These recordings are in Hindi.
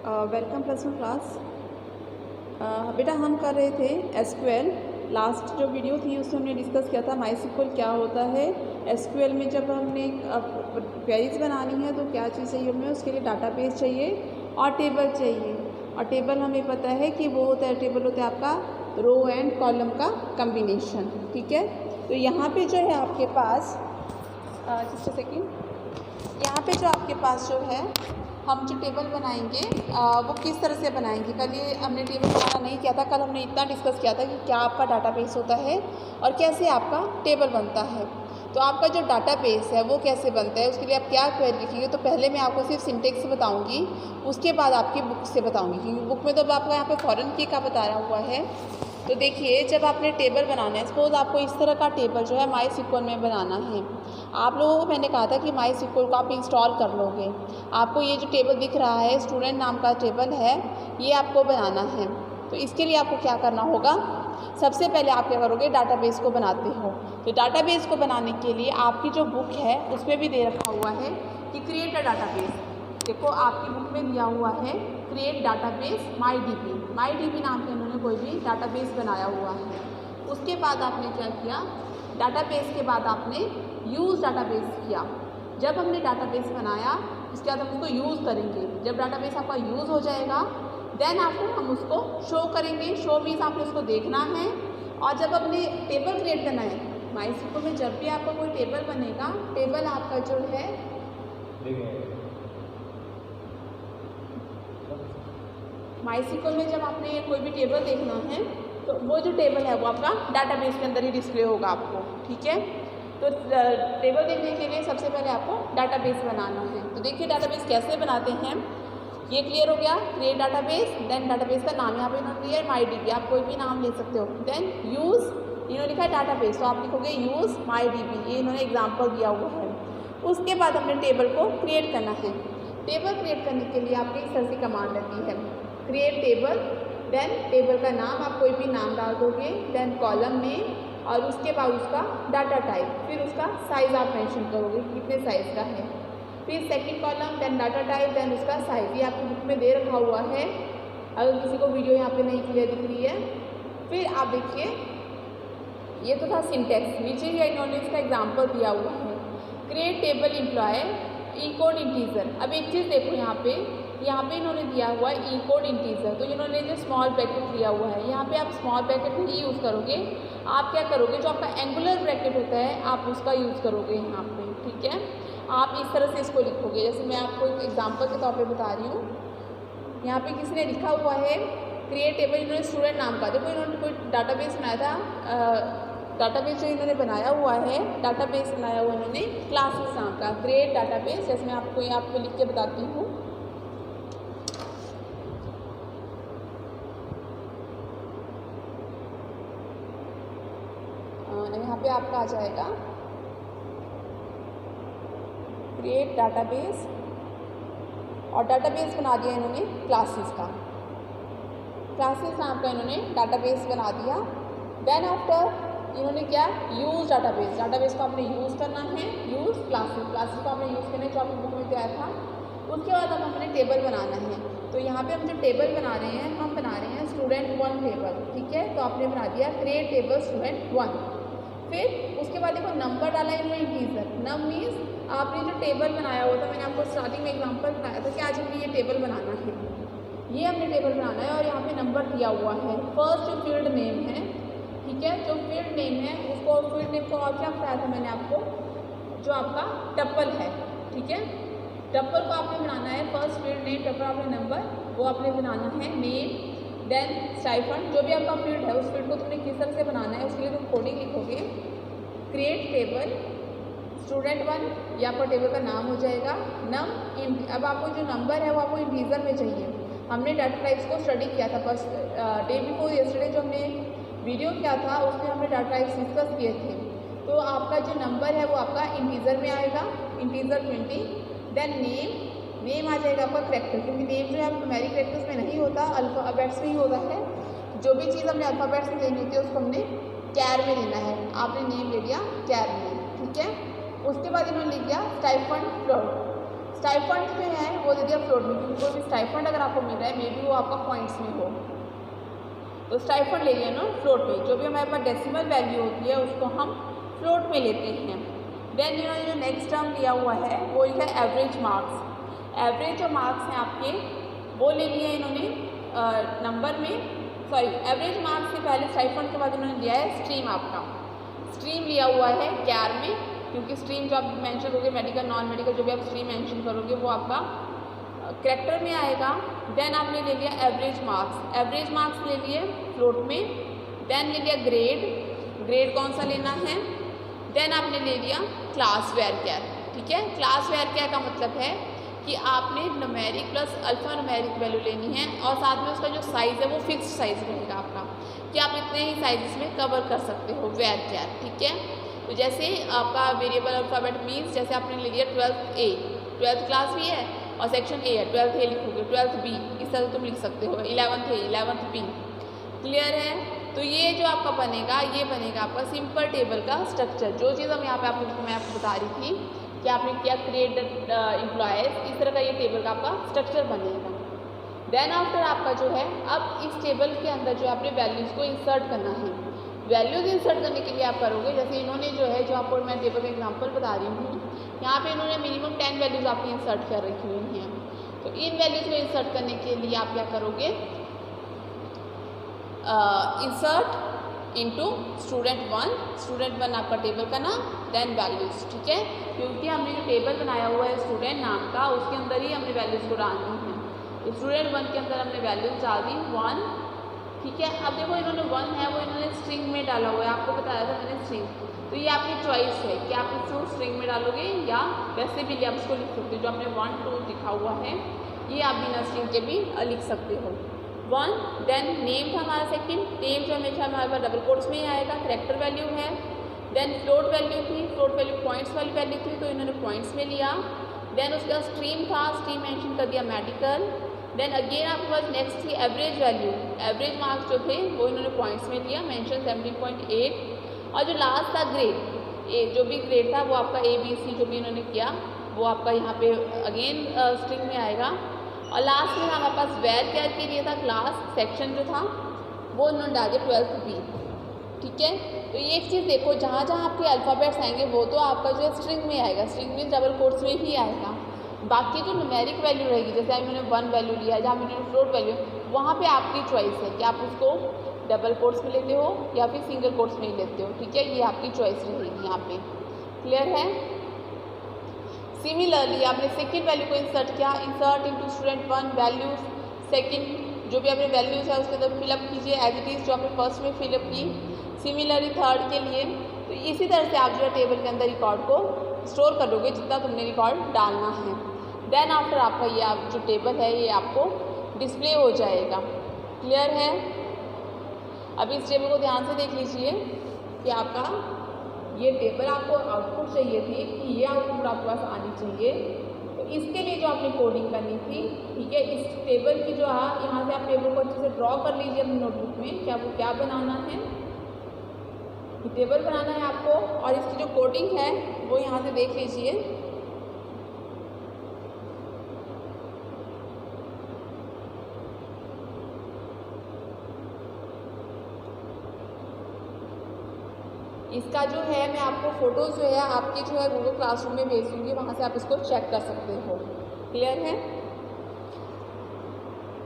Welcome plus one class. बेटा हम कर रहे थे एसक्यूएल। लास्ट जो वीडियो थी उसमें हमने डिस्कस किया था माईएसक्यूएल क्या होता है। एसक्यूएल में जब हमने क्वेरीज बनानी है तो क्या चीज़ चाहिए हमें, उसके लिए डाटाबेस चाहिए और टेबल चाहिए। और टेबल हमें पता है कि वो होता है, टेबल होता है आपका रो एंड कॉलम का कम्बिनेशन। ठीक है, तो यहाँ पे जो है आपके पास जस्ट अ सेकेंड, यहाँ पे जो आपके पास जो है हम जो टेबल बनाएंगे वो किस तरह से बनाएंगे। कल ये हमने टेबल बनाना नहीं किया था, कल हमने इतना डिस्कस किया था कि क्या आपका डाटाबेस होता है और कैसे आपका टेबल बनता है। तो आपका जो डाटाबेस है वो कैसे बनता है, उसके लिए आप क्या क्वेरी लिखिए। तो पहले मैं आपको सिर्फ सिंटेक्स से बताऊंगी, उसके बाद आपकी बुक से बताऊंगी, क्योंकि बुक में तो आपका यहाँ पे फॉरेन की का बता रहा हुआ है। तो देखिए, जब आपने टेबल बनाना है, सपोज आपको इस तरह का टेबल जो है माईएसक्यूएल में बनाना है। आप लोगों को मैंने कहा था कि माईएसक्यूएल को आप इंस्टॉल कर लोगे। आपको ये जो टेबल दिख रहा है स्टूडेंट नाम का टेबल है, ये आपको बनाना है। तो इसके लिए आपको क्या करना होगा, सबसे पहले आप क्या करोगे, डाटाबेस को बनाते हो। तो डाटाबेस को बनाने के लिए आपकी जो बुक है उसमें भी दे रखा हुआ है कि क्रिएट अ डाटाबेस। देखो आपकी बुक में दिया हुआ है क्रिएट डाटाबेस माईडीबी नाम से उन्होंने कोई भी डाटाबेस बनाया हुआ है। उसके बाद आपने क्या किया, डाटाबेस के बाद आपने यूज़ डाटाबेस किया। जब हमने डाटाबेस बनाया उसके बाद हम उसको यूज़ करेंगे। जब डाटाबेस आपका यूज़ हो जाएगा देन आफ्टर हम उसको शो करेंगे। शो मीन्स आपने उसको देखना है। और जब हमने टेबल क्रिएट करना है माईएसक्यूएल में, जब भी आपका कोई टेबल बनेगा, टेबल आपका जो है माईएसक्यूएल में जब आपने कोई भी टेबल देखना है तो वो जो टेबल है वो आपका डाटाबेस के अंदर ही डिस्प्ले होगा आपको। ठीक है, तो टेबल देखने के लिए सबसे पहले आपको डाटाबेस बनाना है। तो देखिए डाटाबेस कैसे बनाते हैं, ये क्लियर हो गया। क्रिएट डाटाबेस, देन डाटाबेस का नाम यहाँ पे इन्होंने दिया है माईडीबी, आप कोई भी नाम ले सकते हो। देन यूज़, इन्होंने लिखा है डाटाबेस, तो आप लिखोगे यूज़ माईडीबी, ये इन्होंने एग्जाम्पल दिया हुआ है। उसके बाद हमने टेबल को क्रिएट करना है। टेबल क्रिएट करने के लिए आपकी इस तरह से कमांड रहती है, क्रिएट टेबल, देन टेबल का नाम आप कोई भी नाम डाल दोगे, देन कॉलम नेम और उसके बाद उसका डाटा टाइप, फिर उसका साइज़ आप मेंशन करोगे कितने साइज़ का है, फिर second column, then data type, then उसका साइज़। ये आपकी बुक में दे रखा हुआ है, अगर किसी को वीडियो यहाँ पे नहीं क्लियर दिख रही है। फिर आप देखिए, ये तो था सिंटेक्स, नीचे ही इन्होंने इसका एग्जाम्पल दिया हुआ है, क्रिएट टेबल एम्प्लॉय ई कोड इंटीजर। अब एक चीज़ देखो, यहाँ पे इन्होंने दिया हुआ है ई कोड इंटीजर, तो इन्होंने जो स्मॉल ब्रैकेट दिया हुआ है, यहाँ पे आप स्मॉल ब्रैकेट नहीं यूज़ करोगे, आप क्या करोगे, जो आपका एंगुलर ब्रैकेट होता है आप उसका यूज़ करोगे यहाँ पे। ठीक है, आप इस तरह से इसको लिखोगे, जैसे मैं आपको एक एग्जाम्पल के तौर पे बता रही हूँ। यहाँ पे किसने लिखा हुआ है क्रिएट टेबल, इन्होंने स्टूडेंट नाम का, देखो इन्होंने कोई डाटाबेस बनाया था। डाटाबेस जो इन्होंने बनाया हुआ है, डाटाबेस बनाया हुआ इन्होंने क्लासेस नाम का, क्रिएट डाटाबेस। जैसे मैं आपको लिख के बताती हूँ, यहाँ पे आपका आ जाएगा क्रिएट डाटाबेस, और डाटाबेस बना दिया इन्होंने क्लासेस का, क्लासेस नाम का इन्होंने डाटाबेस बना दिया। देन आफ्टर इन्होंने क्या, यूज़ डाटाबेस, डाटाबेस को आपने यूज़ करना है, यूज़ क्लासेस, क्लासेस को आपने यूज़ करना है जो आपकी बुक में दिया था। उसके बाद अब हमने टेबल बनाना है। तो यहाँ पे हम जो टेबल बना रहे हैं, हम बना रहे हैं स्टूडेंट 1 टेबल। ठीक है, तो आपने बना दिया क्रिएट टेबल स्टूडेंट 1। फिर उसके बाद देखो नंबर डाला है इन्होंने इंटीजर, नम मीन्स आपने जो टेबल बनाया हुआ था, मैंने आपको स्टार्टिंग में एग्जांपल बताया था कि आज हमें ये टेबल बनाना है, ये हमने टेबल बनाना है और यहाँ पे नंबर दिया हुआ है। फर्स्ट जो फील्ड नेम है, ठीक है, जो फील्ड नेम है उसको, फील्ड नेम को और क्या बताया था मैंने आपको, जो आपका टप्पल है। ठीक है, टप्पल को आपने बनाना है, फर्स्ट फील्ड नेम, टप्पल आपने नंबर, वो आपने बनाना है, नेम, देन स्टाइफंड, जो भी आपका फील्ड है उस फील्ड को तुमने किस तरह से बनाना है उसके लिए तुम कोडिंग लिखोगे, क्रिएट टेबल स्टूडेंट 1, ये आपका टेबल का नाम हो जाएगा, नम इंट। अब आपको जो नंबर है वो आपको इंटीजर में चाहिए। हमने डाटा टाइप्स को स्टडी किया था फर्स्ट डे बिफोर यस्टरडे, जो हमने वीडियो किया था उसमें हमने डाटा टाइप्स डिस्कस किए थे। तो आपका जो नंबर है वो आपका इंटीजर में आएगा, इंटीजर 20। देन नेम आ जाएगा आपका करेक्टर, क्योंकि नेम जो है न्यूमेरिक कैरेक्टर्स में नहीं होता, अल्फ़ाबेट्स में ही होता है। जो भी चीज़ हमने अल्फ़ाबेट्स में लेनी होती है उसको हमने कैर में लेना है, आपने नेम ले लिया कैर में। ठीक है, उसके बाद इन्होंने लिख दिया स्टाइफंड फ्लोट। स्टाइफंड जो है वो दे दिया फ्लोट में, क्योंकि कोई भी स्टाइफंड अगर आपको मिल रहा है मे बी वो आपका पॉइंट्स में हो, तो स्टाइफंड ले लिया ना फ्लोट में। जो भी हमारे पास डेसिमल वैल्यू होती है उसको हम फ्लोट में लेते हैं। देन इन्होंने जो नेक्स्ट टर्म लिया हुआ है वो लिखा है एवरेज मार्क्स। एवरेज जो मार्क्स हैं आपके वो ले लिए इन्होंने नंबर में, सॉरी एवरेज मार्क्स से पहले स्टाइफंड के बाद इन्होंने लिया है स्ट्रीम। आपका स्ट्रीम लिया हुआ है कैर में, क्योंकि स्ट्रीम जो आप मेंशन करोगे मेडिकल नॉन मेडिकल जो भी आप स्ट्रीम मेंशन करोगे वो आपका करैक्टर में आएगा। देन आपने ले लिया एवरेज मार्क्स, एवरेज मार्क्स ले लिए फ्लोट में। देन ले लिया ग्रेड, ग्रेड कौन सा लेना है। देन आपने ले लिया क्लास वेयर कैर, ठीक है। क्लास वेयर कैर का मतलब है कि आपने numeric plus alpha numeric value लेनी है, और साथ में उसका जो साइज़ है वो फिक्स साइज़ रहेगा आपका, कि आप इतने ही साइज़ में कवर कर सकते हो वेयर कैर, ठीक है। तो जैसे आपका वेरिएबल अल्फ़ाबेट मीन्स जैसे आपने ले लिया 12th A, 12th क्लास भी है और सेक्शन A है, 12th A लिखोगे, 12th B इस तरह तुम लिख सकते हो, 11th A 11th B, clear है। तो ये जो आपका बनेगा ये बनेगा आपका सिंपल टेबल का स्ट्रक्चर। जो चीज़ हम यहाँ पे मैं आपको बता रही थी कि आपने क्या क्रिएट एम्प्लॉयज़, इस तरह का ये टेबल का आपका स्ट्रक्चर बनेगा। देन आफ्टर आपका जो है अब इस टेबल के अंदर जो आपने वैल्यूज़ को इंसर्ट करना है। वैल्यूज़ इंसर्ट करने के लिए आप करोगे जैसे इन्होंने जो है, जो आपको मैं टेबल का एग्जांपल बता रही हूँ, यहाँ पे इन्होंने मिनिमम 10 वैल्यूज़ आपकी इंसर्ट कर रखी हुई हैं। तो इन वैल्यूज़ को इंसर्ट करने के लिए आप क्या करोगे, इंसर्ट इनटू स्टूडेंट 1 आपका टेबल का नाम, देन वैल्यूज़, ठीक है। क्योंकि हमने जो टेबल बनाया हुआ है स्टूडेंट नाम का उसके अंदर ही हमने वैल्यूज़ को डालनी है। तो स्टूडेंट 1 के अंदर हमने वैल्यूज़ डाल दी 1, ठीक है। अब देखो इन्होंने 1 है वो इन्होंने स्ट्रिंग में डाला हुआ है, आपको बताया था मैंने स्ट्रिंग, तो ये आपकी चॉइस है कि आप इसको स्ट्रिंग में डालोगे या वैसे भी आप इसको लिख सकते हो। जो आपने 1 2 लिखा हुआ है ये आप बिना स्ट्रिंग के भी लिख सकते हो। 1 देन नेम था हमारा सेकंड, नेम जो हमेशा हमारे पास डबल कोट्स में ही आएगा, करैक्टर वैल्यू है। देन फ्लोट वैल्यू थी, फ्लोट वैल्यू पॉइंट्स वाली वैल्यू थी तो इन्होंने पॉइंट्स में लिया। देन उसका स्ट्रीम था, स्ट्रीम मेंशन कर दिया मेडिकल। देन अगेन आपके पास नेक्स्ट थी एवरेज वैल्यू, एवरेज मार्क्स जो थे वो इन्होंने पॉइंट्स में लिया, मेंशन 17.8। और जो लास्ट था ग्रेड, जो भी ग्रेड था वो आपका ABC जो भी इन्होंने किया वो आपका यहाँ पे अगेन स्ट्रिंग में आएगा। और लास्ट में हमारे पास वेयर कैर के लिए था क्लास सेक्शन जो था वो उन्होंने डाल दिया 12th B, ठीक है। तो ये एक चीज़ देखो, जहाँ जहाँ आपके अल्फ़ाबेट्स आएंगे वो तो आपका जो है स्ट्रिंग में आएगा, स्ट्रिंग में डबल कोट्स में ही आएगा। बाकी जो न्यूमेरिक वैल्यू रहेगी जैसे अभी मैंने 1 वैल्यू लिया है, जहाँ मैंने फ्लोट वैल्यू, वहाँ पे आपकी चॉइस है कि आप उसको डबल कोट्स में लेते हो या फिर सिंगल कोट्स में ही लेते हो, ठीक है। ये आपकी चॉइस रहेगी यहाँ पे, क्लियर है। सिमिलरली आपने सेकंड वैल्यू को इंसर्ट किया, insert into student 1 values, second जो भी आपने वैल्यूज है उसके अंदर फिलअप कीजिए एज इट इज़ जो आपने फर्स्ट में फिलअप की। सिमिलरली थर्ड के लिए तो इसी तरह से आप जो है टेबल के अंदर रिकॉर्ड को स्टोर करोगे जितना तुमने रिकॉर्ड डालना है। देन आफ्टर आपका ये आप जो टेबल है ये आपको डिस्प्ले हो जाएगा, क्लियर है। अब इस टेबल को ध्यान से देख लीजिए कि आपका ये टेबल आपको आउटपुट चाहिए थी कि ये आउटपुट आपके पास आनी चाहिए। तो इसके लिए जो आपने कोडिंग करनी थी, ठीक है, इस टेबल की जो है यहाँ से आप टेबल को अच्छे से ड्रॉ कर लीजिए अपनी नोटबुक में कि आपको क्या बनाना है। टेबल बनाना है आपको और इसकी जो कोडिंग है वो यहाँ से देख लीजिए। इसका जो है मैं आपको फ़ोटोज़ जो है आपके जो है गूगल क्लासरूम में भेज दूँगी, वहाँ से आप इसको चेक कर सकते हो, क्लियर है।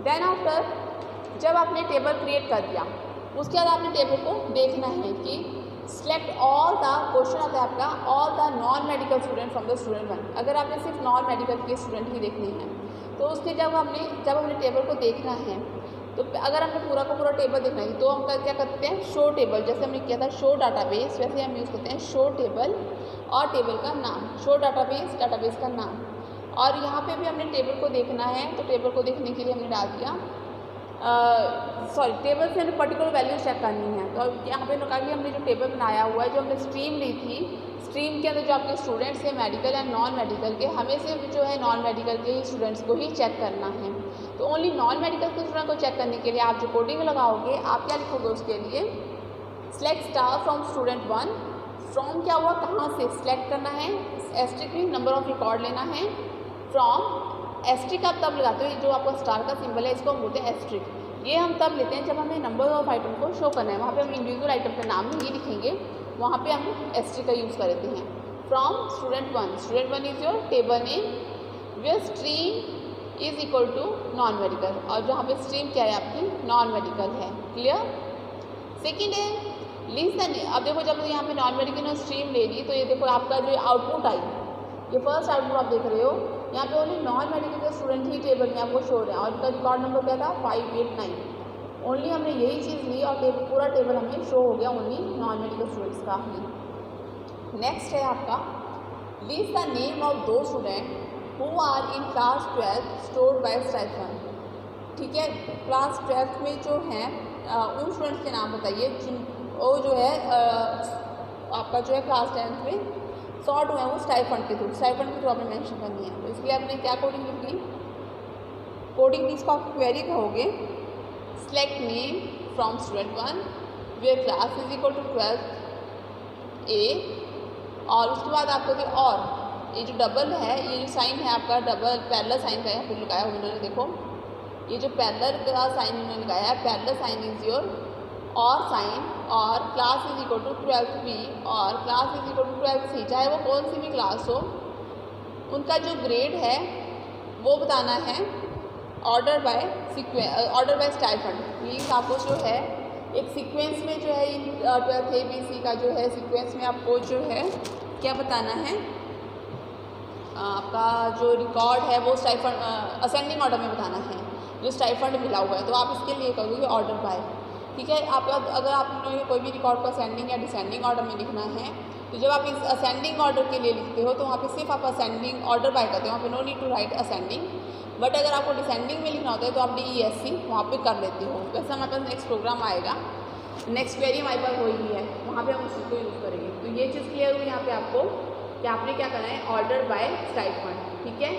देन आफ्टर जब आपने टेबल क्रिएट कर दिया उसके बाद आपने टेबल को देखना है कि सिलेक्ट ऑल द क्वेश्चन आता है आपका all the non medical student from the student 1। अगर आपने सिर्फ नॉन मेडिकल के स्टूडेंट ही देखने हैं तो उसके जब हमने टेबल को देखना है तो अगर हमने पूरा का पूरा टेबल देखना है तो हम क्या करते हैं शो टेबल, जैसे हमने किया था शो डाटाबेस वैसे हम यूज़ करते हैं शो टेबल और टेबल का नाम, शो डाटाबेस डाटाबेस का नाम। और यहाँ पे भी हमने टेबल को देखना है तो टेबल को देखने के लिए हमने डाल दिया टेबल से हमें पर्टिकुलर वैल्यू चेक करनी है। तो यहाँ पे कहा कि हमने जो टेबल बनाया हुआ है जो हमने स्ट्रीम ली थी, स्ट्रीम के अंदर जो आपके स्टूडेंट्स हैं मेडिकल एंड नॉन मेडिकल के, हमें सिर्फ जो है नॉन मेडिकल के ही स्टूडेंट्स को ही चेक करना है। तो ओनली नॉन मेडिकल के स्टूडेंट को चेक करने के लिए आप जो कोडिंग लगाओगे आप क्या लिखोगे उसके लिए select star from student 1। From क्या हुआ, कहाँ से सिलेक्ट करना है, एस्ट्रिक नंबर ऑफ रिकॉर्ड लेना है, फ्रॉम एस्ट्रिक आप तब लगाते हो, जो आपका स्टार का सिंबल है इसको हम बोलते हैं एस्ट्रिक। ये हम तब लेते हैं जब हमें नंबर ऑफ आइटम को शो करना है, वहाँ पे हम इंडिविजुअल आइटम का नाम ये लिखेंगे, वहाँ पे हम एस्ट्रिक का यूज़ करते हैं। From student one is your table name, where stream is equal to non medical, और जहाँ पे स्ट्रीम क्या है आपकी नॉन मेडिकल है। क्लियर। सेकेंड है लिस्ट द नेम। अब देखो जब यहाँ पे नॉन मेडिकल और स्ट्रीम ले ली तो ये देखो आपका जो आउटपुट आई, ये फर्स्ट आउटपुट आप देख रहे हो, यहाँ पे ओनली नॉन मेडिकल के स्टूडेंट ही टेबल में आपको शो हो रहे हैं, और इनका रिकॉर्ड नंबर क्या था 589। ओनली हमने यही चीज़ ली और पूरा टेबल हमें शो हो गया ओनली नॉन मेडिकल स्टूडेंट्स का ही। नेक्स्ट है आपका list the name of the student who are in class 12 stored by stipend. ठीक है, क्लास 12 में जो हैं उन स्टूडेंट्स के नाम बताइए जिन वो जो है आपका जो है क्लास 10 में सॉर्ट हुआ है वो स्टाइफंड के थ्रू, स्टाइफंड के थ्रू आपने मेंशन करनी है। तो इसलिए आपने क्या कोडिंग लिखी, कोडिंग इसको आप क्वेरी कहोगे select name from student 1 where class is equal to 12 A, और उसके बाद आपको और ये जो डबल है, ये जो साइन है आपका डबल पैरेलल साइन का यहाँ पे लगाया हुआ उन्होंने, देखो ये जो पैरेलल का साइन उन्होंने लगाया है, parallel sign is your or sign, और class is equal to 12 B और class is equal to 12 C, चाहे वो कौन सी भी क्लास हो, उनका जो ग्रेड है वो बताना है ऑर्डर बाय स्टाइफंड। मीन्स आपको जो है एक सीक्वेंस में जो है इन 12 ए बी सी का जो है सीक्वेंस में आपको जो है क्या बताना है, आपका जो रिकॉर्ड है वो स्टाइफंड असेंडिंग ऑर्डर में बताना है, जो स्टाइफंड मिला हुआ है। तो आप इसके लिए करोगे ऑर्डर बाय। ठीक है, आप अगर आपने कोई भी रिकॉर्ड को असेंडिंग या डिसेंडिंग ऑर्डर में लिखना है, तो जब आप इस असेंडिंग ऑर्डर के लिए लिखते हो तो वहाँ पे सिर्फ आप असेंडिंग ऑर्डर बाय करते हो, वहाँ पे no need to write ascending. But अगर आपको डिसेंडिंग में लिखना होता है तो आप DESC वहाँ पे कर लेते हो। वैसे हमारे पास नेक्स्ट प्रोग्राम आएगा, नेक्स्ट क्वेरी हमारे पास वही है, वहाँ पे हम उसी को यूज़ करेंगे। तो ये चीज़ क्लियर हुई यहाँ पे आपको कि आपने क्या करना है ऑर्डर बाय स्टाइफंड। ठीक है,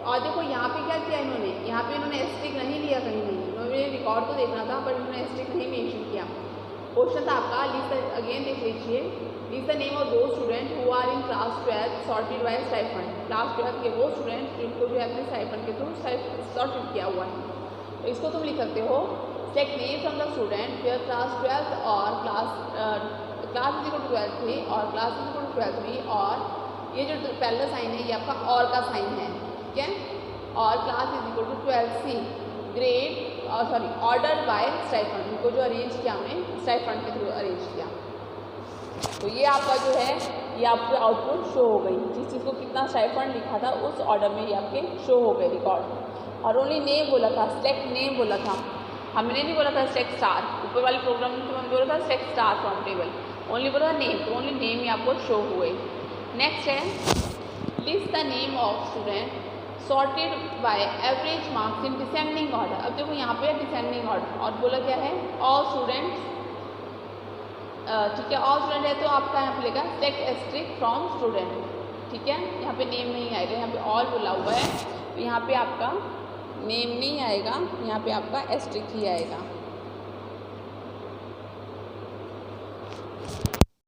और देखो यहाँ पे क्या किया इन्होंने, यहाँ पे इन्होंने एस्ट्रिक नहीं लिया, कहीं नहीं, इन्होंने रिकॉर्ड तो देखना था पर इन्होंने एस्ट्रिक नहीं मेंशन किया। क्वेश्चन था आपका लिस्ट अगेन देख लीजिए, list the name of the student who are in class 12 sorted by stipend. Class 12 के वो स्टूडेंट जिनको जो है अपने स्टाइफंड के थ्रू सॉर्टेड किया हुआ है। तो इसको तुम लिख सकते हो select name from the student where class 12 और क्लास इज इक्वल टू 12 थी और क्लास इज इक्वल टू 12 थी, और ये जो पहला साइन है ये आपका और का साइन है। ठीक है, और class is equal to 12C grade order by stipend, इनको जो अरेंज किया हमने स्टाइफंड के थ्रू अरेंज किया। तो ये आपका जो है ये आपके आउटपुट शो हो गई, जिस चीज़ को कितना स्टाइफंड लिखा था उस ऑर्डर में ये आपके शो हो गए रिकॉर्ड। और ओनली नेम बोला था, सेलेक्ट नेम बोला था, हमने नहीं बोला था सेलेक्ट स्टार। ऊपर वाले प्रोग्राम में तो हमने बोला था select star from table, only बोला था नेम, तो ओनली नेम ही आपको शो हुए। नेक्स्ट है list the name of student sorted by average marks in descending order. अब देखो यहाँ पे डिसेंडिंग ऑर्डर और बोला क्या है ऑल स्टूडेंट्स। ठीक है, ऑल स्टूडेंट है तो आपका यहाँ पे लेगा सेलेक्ट एस्ट्रिक फ्रॉम स्टूडेंट। ठीक है, यहाँ पे नेम नहीं आएगा, यहाँ पे ऑल बोला हुआ है तो यहाँ पे आपका नेम नहीं आएगा, यहाँ पे आपका एस्ट्रिक ही आएगा।